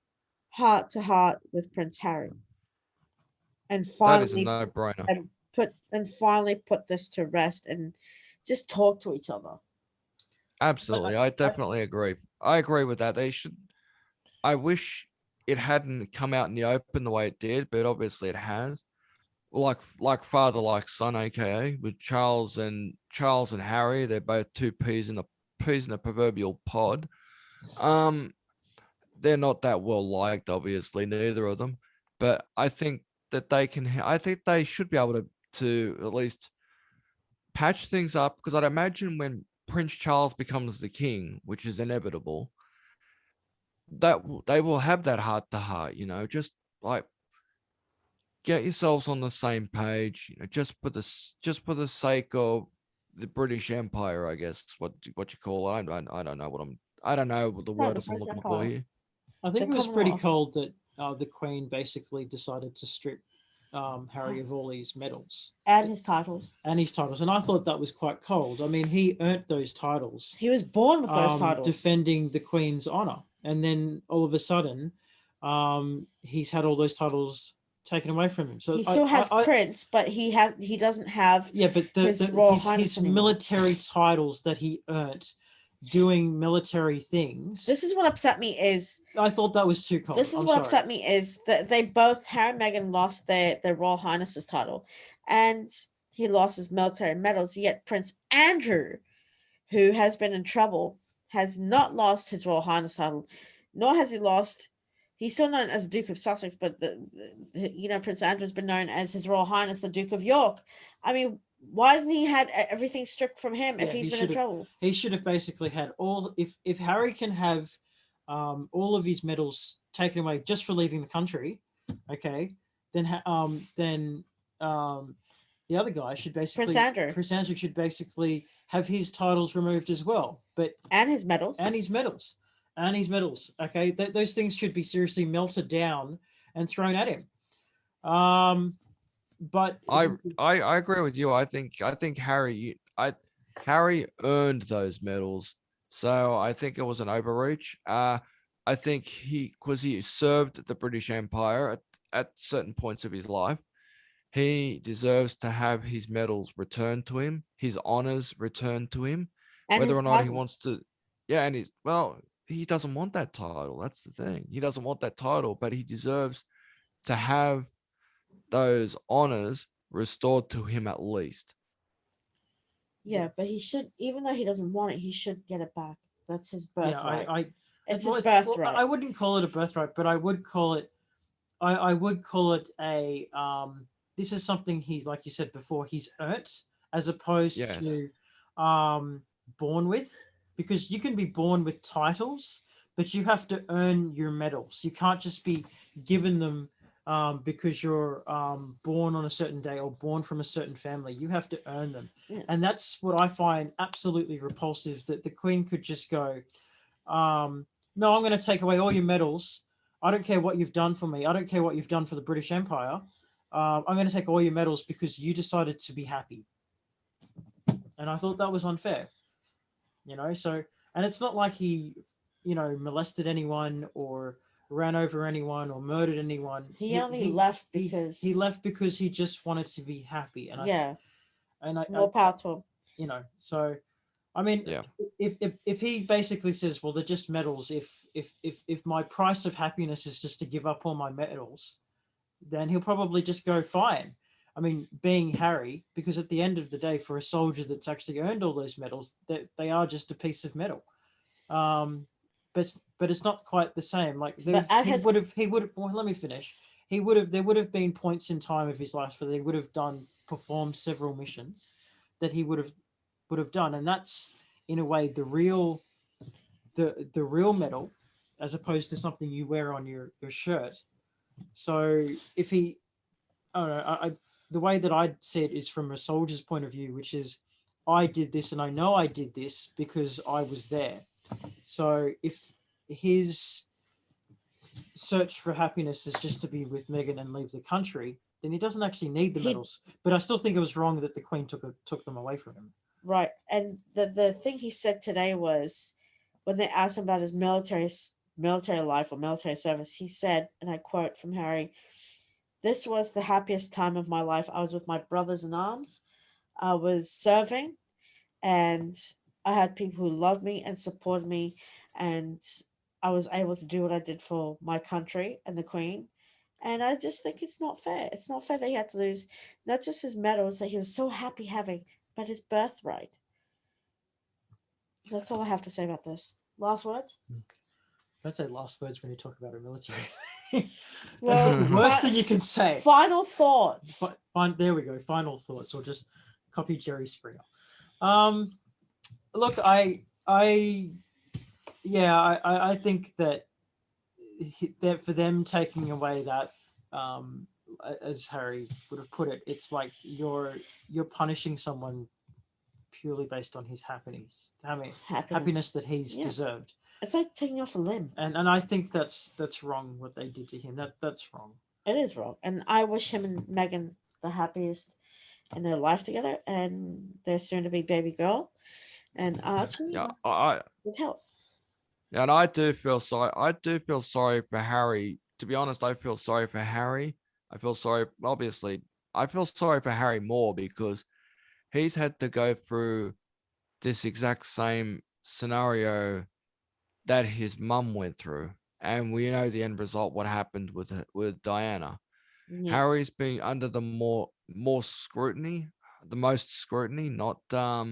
heart to heart with Prince Harry? And
That is a
finally
no-brainer.
finally put this to rest and just talk to each other.
Absolutely, I definitely agree. I agree with that. They should. I wish it hadn't come out in the open the way it did, but obviously it has. Like father, like son, aka with Charles and Harry. They're both two peas in a proverbial pod. Um, they're not that well liked, obviously, neither of them. But I think that they can. I think they should be able to at least patch things up, because I'd imagine when Prince Charles becomes the king, which is inevitable, that they will have that heart to heart. Just like get yourselves on the same page. Just for the sake of the British Empire, I guess. What you call it? I don't know what I don't know what the
It's not
word
the
is I'm
British
looking for
Empire.
here.
I think
The
it was pretty
Commonwealth.
cold that the Queen basically decided to strip Harry of all his medals
And his titles.
and his titles, and I thought that was quite cold. I mean, he earned those titles,
He was born with those titles.
defending the Queen's honor, and then all of a sudden, he's had all those titles taken away from him. So
He still has Prince, but he doesn't have
yeah, but
his Royal Highness
his
anymore.
military titles that he earned doing military things.
This is what upset me is
I thought that was too cold.
this is what upset me is that they both, Harry and Meghan, lost their Royal Highness's title, and he lost his military medals. Yet Prince Andrew, who has been in trouble, has not lost his Royal Highness title, nor has he lost. He's still known as Duke of Sussex, but Prince Andrew's been known as His Royal Highness the Duke of York. I mean, why hasn't he had everything stripped from him if he's been in trouble?
He should have basically had all. If Harry can have all of his medals taken away just for leaving the country, okay, then the other guy should basically Prince Andrew should basically have his titles removed as well,
and his medals.
Okay, those things should be seriously melted down and thrown at him. But
I agree with you. I think Harry earned those medals, so I think it was an overreach. I think because he served the British Empire at certain points of his life, he deserves to have his medals returned to him, his honors returned to him,
and
whether or not he wants to. Yeah, and he doesn't want that title. That's the thing. He doesn't want that title, but he deserves to have those honors restored to him at least.
Yeah, but he should, even though he doesn't want it, he should get it back. That's his
Yeah,
birthright. It's
well,
his
well,
birthright.
I wouldn't call it a birthright, but I would call it. I would call it a. This is something he's, like you said before, he's earned, as opposed
Yes.
to born with, because you can be born with titles, but you have to earn your medals. You can't just be given them because you're born on a certain day or born from a certain family. You have to earn them.
Yeah.
And that's what I find absolutely repulsive, that the Queen could just go, no, I'm going to take away all your medals. I don't care what you've done for me. I don't care what you've done for the British Empire. I'm going to take all your medals because you decided to be happy. And I thought that was unfair. So, and it's not like he, molested anyone or ran over anyone or murdered anyone.
He only left because
he left because he just wanted to be happy. And
yeah,
I
more power to him.
So I mean,
Yeah.
if he basically says, well, they're just medals. If my price of happiness is just to give up all my medals, then he'll probably just go fine. I mean, being Harry, because at the end of the day, for a soldier that's actually earned all those medals, they are just a piece of metal. But it's not quite the same. Like he would have. Well, let me finish. There would have been points in time of his life where they would have performed several missions that he would have done, and that's in a way the real medal, as opposed to something you wear on your shirt. So if he, I don't know, the way that I see it is from a soldier's point of view, which is, I did this and I know I did this because I was there. So if his search for happiness is just to be with Meghan and leave the country, then he doesn't actually need the medals. But I still think it was wrong that the Queen took them away from him.
Right, and the thing he said today was, when they asked him about his military life or military service, he said, and I quote from Harry, "This was the happiest time of my life. I was with my brothers in arms. I was serving, and I had people who loved me and supported me, and I was able to do what I did for my country and the Queen." And I just think it's not fair. It's not fair that he had to lose not just his medals that he was so happy having, but his birthright. That's all I have to say about this. Last words?
Don't say last words when you talk about a military.
Well,
That's the worst thing you can say.
Final thoughts.
There we go. Final thoughts, or just copy Jerry Springer. Look, I think that for them taking away that, as Harry would have put it, it's like you're punishing someone purely based on his happiness that he's deserved.
It's like taking off a limb.
And I think that's wrong what they did to him. That's wrong.
It is wrong. And I wish him and Meghan the happiest in their life together, and their soon to be baby girl. And Archie, good health.
Yeah, and I do feel sorry. I do feel sorry for Harry. To be honest, I feel sorry for Harry. I feel sorry. Obviously, I feel sorry for Harry more because he's had to go through this exact same scenario that his mum went through, and we know the end result. What happened with Diana?
Yeah.
Harry's been under the more scrutiny, the most scrutiny, not so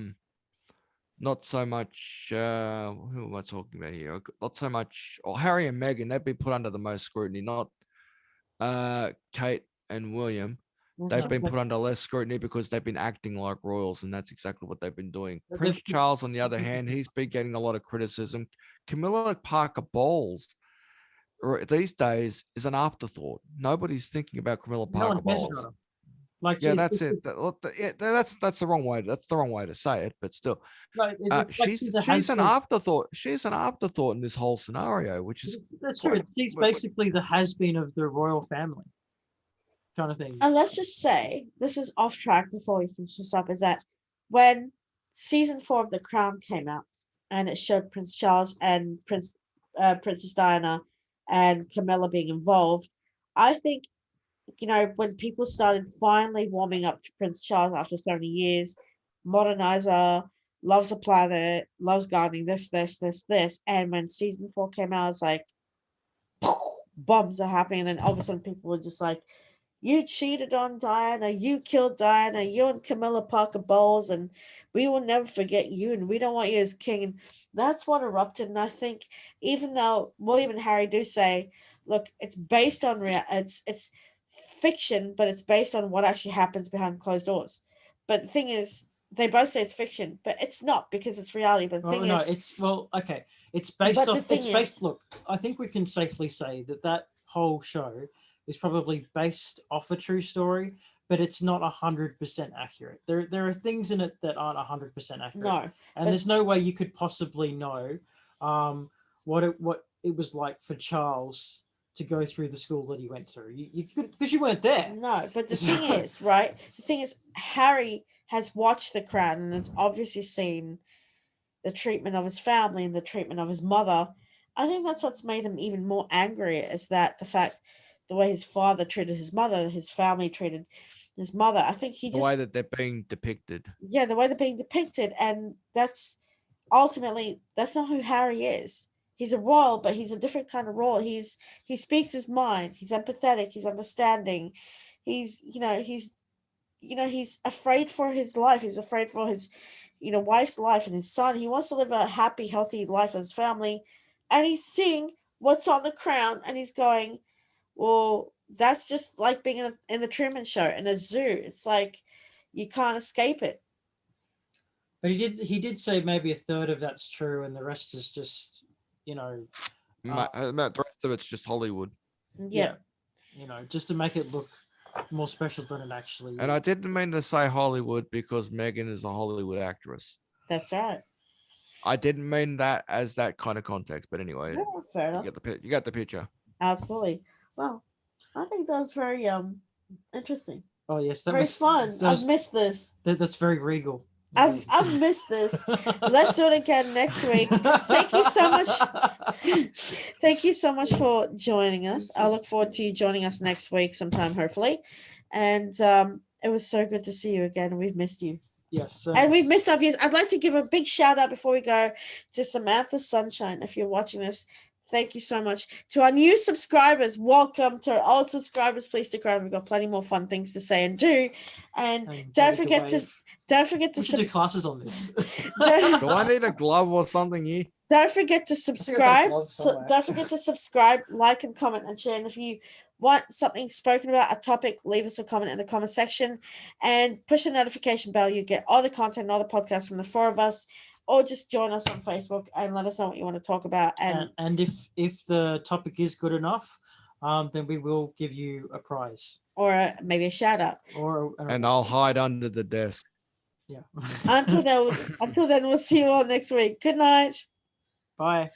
much. Who am I talking about here? Not so much. Or Harry and Meghan, they've been put under the most scrutiny, not Kate and William. They've been put under less scrutiny because they've been acting like royals, and that's exactly what they've been doing. Prince Charles, on the other hand, he's been getting a lot of criticism. Camilla Parker Bowles these days is an afterthought. Nobody's thinking about Camilla Parker Bowles. Yeah, that's it. That's the wrong way. That's the wrong way to say it, but still, she's an afterthought. She's an afterthought in this whole scenario, which is
that's true. She's basically the has-been of the royal family, kind of thing.
And let's just say, this is off track before we finish this up, is that when season 4 of The Crown came out and it showed Prince Charles and Princess Diana and Camilla being involved, I think, when people started finally warming up to Prince Charles after so many years, modernizer, loves the planet, loves gardening, this. And when season 4 came out, it's like bombs are happening, and then all of a sudden people were just like, you cheated on Diana, you killed Diana, you and Camilla Parker Bowles, and we will never forget you, and we don't want you as king. And that's what erupted. And I think even though William and Harry do say, look, it's based on it's fiction, but it's based on what actually happens behind closed doors. But the thing is, they both say it's fiction, but it's not because it's reality. But the
Well,
thing
no,
is,
it's okay. It's based
but the
off.
thing
It's
is,
based. Look, I think we can safely say that that whole show is probably based off a true story, but it's not 100% accurate. There are things in it that aren't 100% accurate,
no,
and
but
there's no way you could possibly know what it was like for Charles to go through the school that he went through. You could, because you weren't there.
no, but the
So-
thing is, right? The thing is, Harry has watched The Crown and has obviously seen the treatment of his family and the treatment of his mother. I think that's what's made him even more angry is that the fact, the way his father treated his mother, his family treated his mother. I think he
The
just,
way that they're being depicted.
yeah, the way they're being depicted, and that's ultimately that's not who Harry is. He's a royal, but he's a different kind of royal. He speaks his mind. He's empathetic. He's understanding. He's he's afraid for his life. He's afraid for his wife's life and his son. He wants to live a happy, healthy life with his family, and he's seeing what's on the crown, and he's going, well, that's just like being in the Truman Show in a zoo. It's like you can't escape it.
But he did say maybe a third of that's true, and the rest is just
The rest of it's just Hollywood.
Yeah.
just to make it look more special than it actually
And I
is.
didn't mean to say Hollywood because Megan is a Hollywood actress.
That's right.
I didn't mean that as that kind of context, but anyway,
Yeah, fair
you
enough.
you got the picture.
Absolutely. Well, I think that was very interesting.
Oh yes,
Very fun. I've missed this.
That's very regal.
I've missed this. Let's do it again next week. Thank you so much. Thank you so much for joining us. I look forward to you joining us next week sometime, hopefully. And it was so good to see you again. We've missed you.
Yes.
And we've missed our viewers. I'd like to give a big shout out before we go to Samantha Sunshine. If you're watching this, thank you so much. To our new subscribers, welcome. To our old subscribers, please stick around. We've got plenty more fun things to say and do. And don't forget to
do classes on this.
Do I need a glove or something here?
Don't forget to subscribe.
glove somewhere.
Don't forget to subscribe, like, and comment and share. And if you want something spoken about, a topic, leave us a comment in the comment section and push the notification bell. You get all the content, all the podcasts from the four of us, or just join us on Facebook and let us know what you want to talk about.
And if the topic is good enough, then we will give you a prize
or maybe a shout out.
And I'll hide under the desk.
Yeah.
Until then, we'll see you all next week. Good night.
Bye.